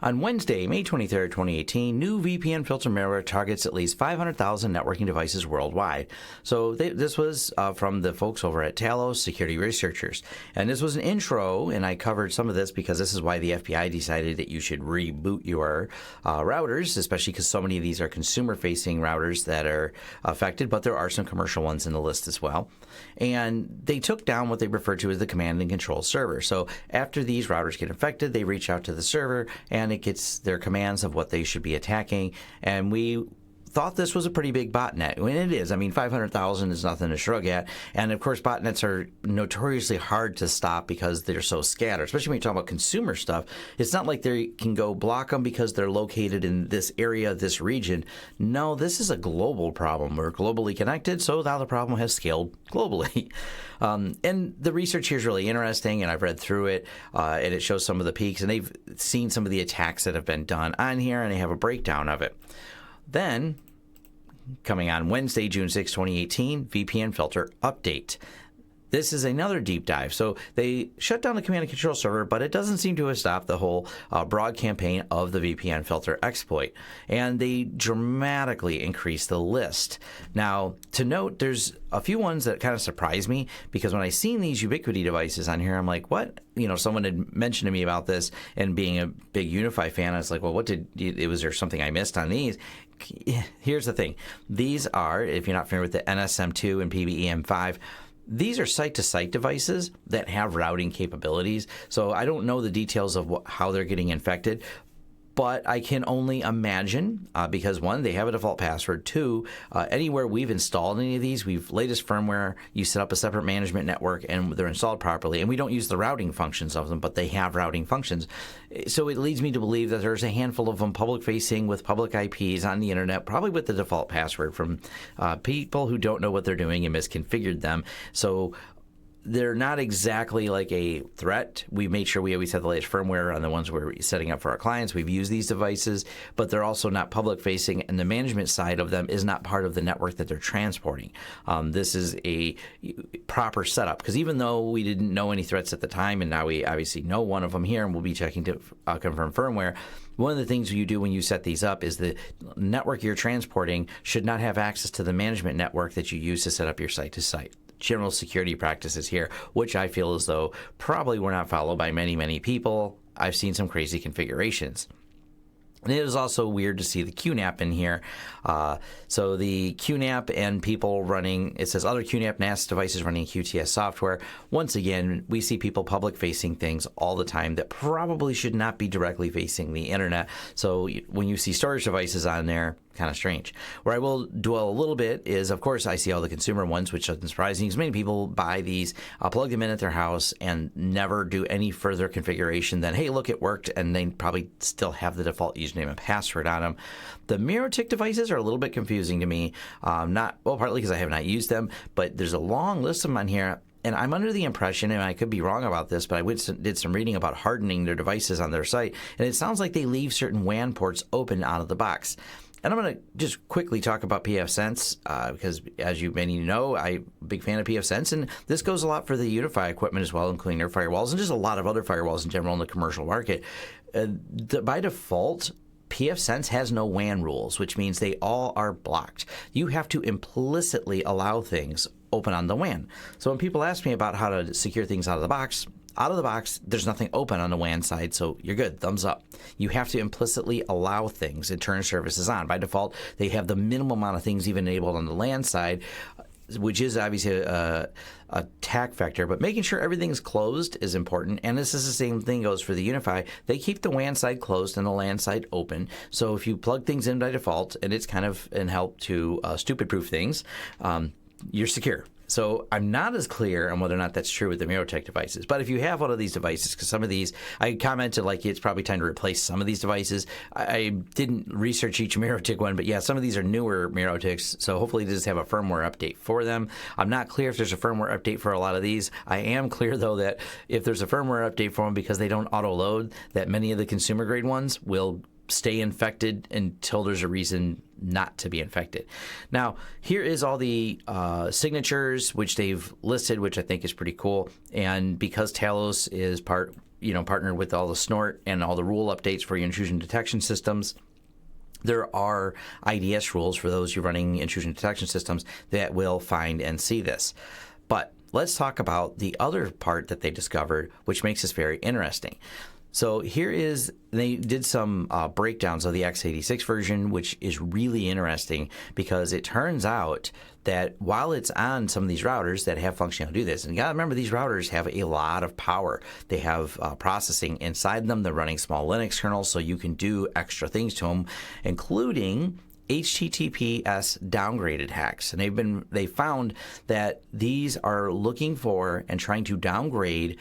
On Wednesday, May 23rd, 2018, new VPN Filter malware targets at least 500,000 networking devices worldwide. So this was from the folks over at Talos Security Researchers. And this was an intro, and I covered some of this because this is why the FBI decided that you should reboot your routers, especially because so many of these are consumer-facing routers that are affected, but there are some commercial ones in the list as well. And they took down what they refer to as the command and control server. So after these routers get infected, they reach out to the server, and it gets their commands of what they should be attacking. And we thought this was a pretty big botnet. And it is. I mean, 500,000 is nothing to shrug at. And of course, botnets are notoriously hard to stop because they're so scattered, especially when you talk about consumer stuff. It's not like they can go block them because they're located in this area, this region. No, this is a global problem. We're globally connected, so now the problem has scaled globally. And the research here is really interesting, and I've read through it, and it shows some of the peaks, and they've seen some of the attacks that have been done on here, and they have a breakdown of it. Then, coming on Wednesday, June 6, 2018, VPN Filter update. This is another deep dive. So they shut down the command and control server, but it doesn't seem to have stopped the whole broad campaign of the VPN Filter exploit. And they dramatically increased the list. Now, to note, there's a few ones that kind of surprised me because when I seen these Ubiquity devices on here, I'm like, what? You know, someone had mentioned to me about this, and being a big Unify fan, I was like, well, was there something I missed on these? Here's the thing. These are, if you're not familiar with the NSM2 and PBEM5, these are site-to-site devices that have routing capabilities. So I don't know the details of how they're getting infected, but I can only imagine because, one, they have a default password. Two, anywhere we've installed any of these, latest firmware, you set up a separate management network and they're installed properly. And we don't use the routing functions of them, but they have routing functions. So it leads me to believe that there's a handful of them public-facing with public IPs on the internet, probably with the default password from people who don't know what they're doing and misconfigured them. So they're not exactly like a threat. We made sure we always have the latest firmware on the ones we're setting up for our clients. We've used these devices, but they're also not public-facing, and the management side of them is not part of the network that they're transporting. This is a proper setup, because even though we didn't know any threats at the time, and now we obviously know one of them here, and we'll be checking to confirm firmware, one of the things you do when you set these up is the network you're transporting should not have access to the management network that you use to set up your site-to-site. General security practices here, which I feel as though probably were not followed by many, many people. I've seen some crazy configurations. And it is also weird to see the QNAP in here. So the QNAP and people running, it says other QNAP NAS devices running QTS software. Once again, we see people public-facing things all the time that probably should not be directly facing the internet. So when you see storage devices on there, kind of strange. Where I will dwell a little bit is, of course, I see all the consumer ones, which doesn't surprise me because many people buy these, plug them in at their house, and never do any further configuration than, hey, look, it worked, and they probably still have the default username and password on them. The MirrorTick devices are a little bit confusing to me, partly because I have not used them, but there's a long list of them on here. And I'm under the impression, and I could be wrong about this, but I did some reading about hardening their devices on their site, and it sounds like they leave certain WAN ports open out of the box. And I'm going to just quickly talk about pfSense because, as you many know, I'm a big fan of pfSense, and this goes a lot for the Unify equipment as well, including their firewalls and just a lot of other firewalls in general in the commercial market. By default, pfSense has no WAN rules, which means they all are blocked. You have to implicitly allow things open on the WAN. So when people ask me about how to secure things out of the box, there's nothing open on the WAN side, so you're good. Thumbs up. You have to implicitly allow things and turn services on. By default, they have the minimum amount of things even enabled on the LAN side, which is obviously a attack vector, but making sure everything's closed is important. And this is the same thing goes for the Unify. They keep the WAN side closed and the LAN side open. So if you plug things in by default, and it's kind of in help to stupid-proof things, you're secure. So I'm not as clear on whether or not that's true with the MirrorTick devices. But if you have one of these devices, because some of these, I commented like it's probably time to replace some of these devices. I didn't research each MirrorTick one, but yeah, some of these are newer MirrorTicks, so hopefully they just have a firmware update for them. I'm not clear if there's a firmware update for a lot of these. I am clear, though, that if there's a firmware update for them because they don't auto-load, that many of the consumer-grade ones will stay infected until there's a reason not to be infected. Now, here is all the signatures which they've listed, which I think is pretty cool. And because Talos is part partnered with all the snort and all the rule updates for your intrusion detection systems. There are IDS rules for those who are running intrusion detection systems that will find and see this. But let's talk about the other part that they discovered, which makes this very interesting. So they did some breakdowns of the x86 version, which is really interesting because it turns out that while it's on some of these routers that have functionality to do this, and you got to remember these routers have a lot of power. They have processing inside them. They're running small Linux kernels, so you can do extra things to them, including HTTPS downgraded hacks. And they found that these are looking for and trying to downgrade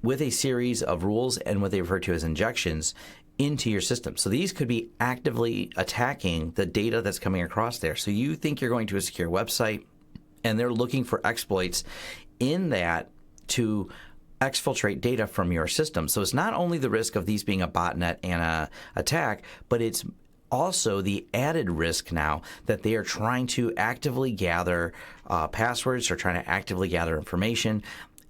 with a series of rules and what they refer to as injections into your system. So these could be actively attacking the data that's coming across there. So you think you're going to a secure website and they're looking for exploits in that to exfiltrate data from your system. So it's not only the risk of these being a botnet and a attack, but it's also the added risk now that they are trying to actively gather passwords or trying to actively gather information.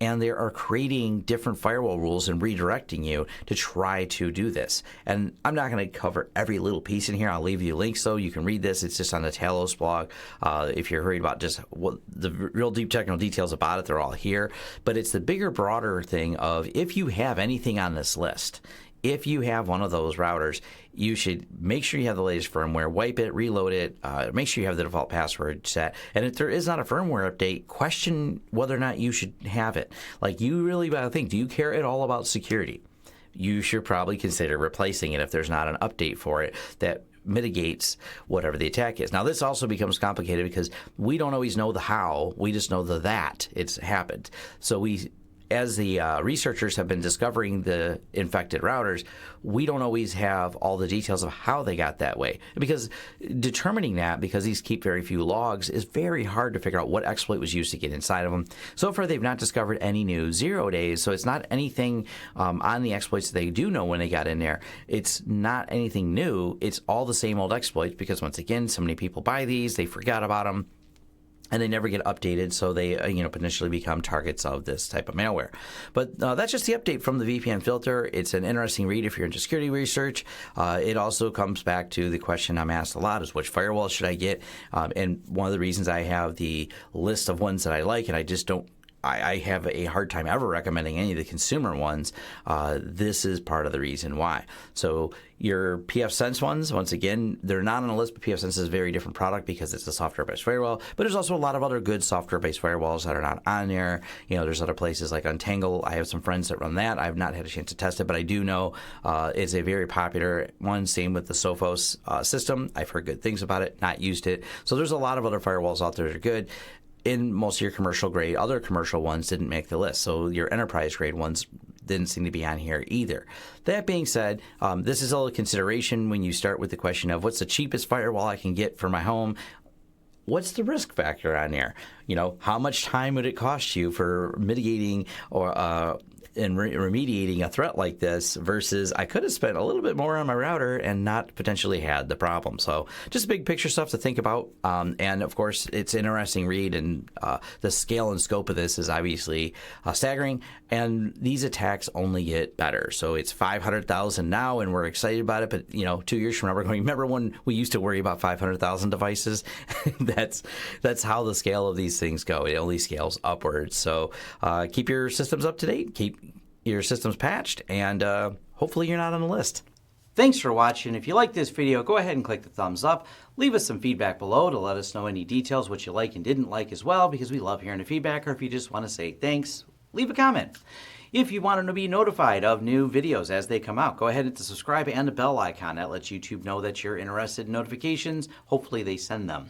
And they are creating different firewall rules and redirecting you to try to do this. And I'm not going to cover every little piece in here. I'll leave you links so you can read this. It's just on the Talos blog. If you're worried about just what the real deep technical details about it, they're all here. But it's the bigger, broader thing of if you have anything on this list, if you have one of those routers, you should make sure you have the latest firmware, wipe it, reload it, make sure you have the default password set. And if there is not a firmware update, question whether or not you should have it. Like, you really got to think, do you care at all about security? You should probably consider replacing it if there's not an update for it that mitigates whatever the attack is. Now, this also becomes complicated because we don't always know the how, we just know the that it's happened. So as the researchers have been discovering the infected routers, we don't always have all the details of how they got that way. Because determining that, because these keep very few logs, is very hard to figure out what exploit was used to get inside of them. So far, they've not discovered any new 0 days, so it's not anything on the exploits that they do know when they got in there. It's not anything new. It's all the same old exploits because, once again, so many people buy these, they forgot about them, and they never get updated, so they potentially become targets of this type of malware. But that's just the update from the VPN filter. It's an interesting read if you're into security research. It also comes back to the question I'm asked a lot is which firewall should I get? And one of the reasons I have the list of ones that I like, and I have a hard time ever recommending any of the consumer ones. This is part of the reason why. So your pfSense ones, once again, they're not on the list, but pfSense is a very different product because it's a software-based firewall. But there's also a lot of other good software-based firewalls that are not on there. There's other places like Untangle. I have some friends that run that. I've not had a chance to test it, but I do know it's a very popular one. Same with the Sophos system. I've heard good things about it, not used it. So there's a lot of other firewalls out there that are good. In most of your commercial grade, other commercial ones didn't make the list. So your enterprise grade ones didn't seem to be on here either. That being said, this is all a consideration when you start with the question of what's the cheapest firewall I can get for my home. What's the risk factor on there? How much time would it cost you for mitigating or and remediating a threat like this versus I could have spent a little bit more on my router and not potentially had the problem. So just big picture stuff to think about. And of course, it's an interesting read, and the scale and scope of this is obviously staggering. And these attacks only get better. So it's 500,000 now, and we're excited about it. But 2 years from now, we're going. Remember when we used to worry about 500,000 devices? That's how the scale of these things go. It only scales upwards. So keep your systems up to date. Keep your systems patched, and hopefully you're not on the list. Thanks for watching. If you like this video, go ahead and click the thumbs up. Leave us some feedback below to let us know any details, what you like and didn't like as well, because we love hearing the feedback. Or if you just want to say thanks, leave a comment. If you want to be notified of new videos as they come out, go ahead and hit the subscribe and the bell icon. That lets YouTube know that you're interested in notifications. Hopefully they send them,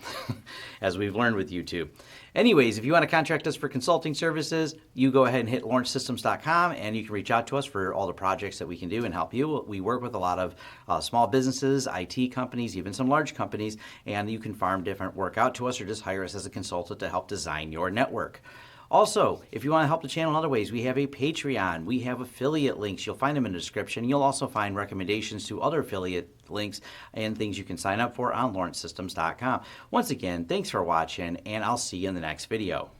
as we've learned with YouTube. Anyways, if you want to contract us for consulting services, you go ahead and hit lawrencesystems.com, and you can reach out to us for all the projects that we can do and help you. We work with a lot of small businesses, IT companies, even some large companies, and you can farm different work out to us or just hire us as a consultant to help design your network. Also, if you want to help the channel in other ways, we have a Patreon. We have affiliate links. You'll find them in the description. You'll also find recommendations to other affiliate links and things you can sign up for on lawrencesystems.com. Once again, thanks for watching, and I'll see you in the next video.